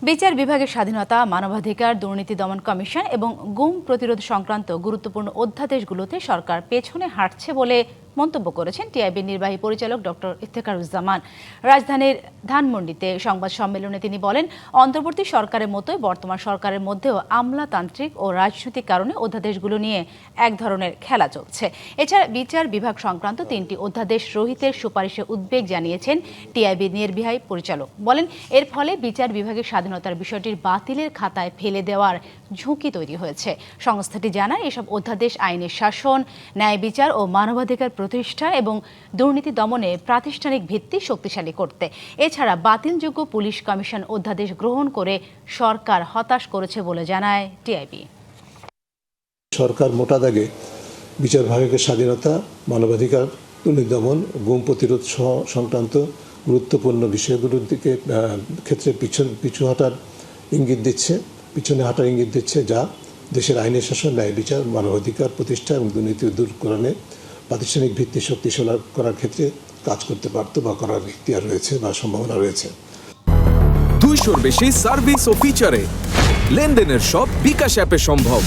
বিচার বিভাগের স্বাধীনতা, মানবাধিকার, দুর্নীতি দমন কমিশন এবং গুম প্রতিরোধ সংক্রান্ত গুরুত্বপূর্ণ অধ্যাদেশগুলোতে সরকার পেছনে হাঁটছে বলে মন্তব্য করেছেন টিআইবির নির্বাহী পরিচালক ডক্টর ইফতেখারুজ্জামান। রাজধানীর ধানমন্ডিতে সংবাদ সম্মেলনে তিনি বলেন, অন্তর্বর্তী সরকারের মতোই বর্তমান সরকারের মধ্যেও আমলাতান্ত্রিক ও রাজনৈতিক কারণে অধ্যাদেশগুলো নিয়ে এক ধরনের খেলা চলছে। এছাড়া বিচার বিভাগ সংক্রান্ত 3টি অধ্যাদেশ রহিতের সুপারিশে উদ্বেগ জানিয়েছেন টিআইবির নির্বাহী পরিচালক। বলেন, এর ফলে বিচার বিভাগের স্বাধীনতার বিষয়টির বাতিলের খাতায় ফেলে দেওয়ার ঝুঁকি তৈরি হয়েছে। সংস্থাটি জানায়, এসব অধ্যাদেশ আইনের শাসন, ন্যায় বিচার ও মানবাধিকার প্রতিষ্ঠা এবং দুর্নীতি দমনে প্রাতিষ্ঠানিক ভিত্তি শক্তিশালী করতে। এছাড়া বাতিলযোগ্য পুলিশ কমিশন অধ্যাদেশ গ্রহণ করে সরকার হতাশ করেছে বলে জানায় টিআইবি। সরকার মোটা দাগে বিচার বিভাগের স্বাধীনতা, মানবাধিকার, দুর্নীতি দমন, গুম প্রতিরোধ সহ সংক্রান্ত গুরুত্বপূর্ণ বিষয়গুলোর দিকে ক্ষেত্রে পিছনে হাঁটার ইঙ্গিত দিচ্ছে, যা দেশের আইনের শাসন, ন্যায় বিচার, মানবাধিকার প্রতিষ্ঠা এবং দুর্নীতি দূরকরণে প্রাতিষ্ঠানিক ভিত্তি শক্তিশালী করার ক্ষেত্রে কাজ করতে পারত বা করার ইখতিয়ার রয়েছে বা সম্ভাবনা রয়েছে। 200-র বেশি সার্ভিস ও ফিচারে লেনদেনের সব বিকাশ অ্যাপে সম্ভব।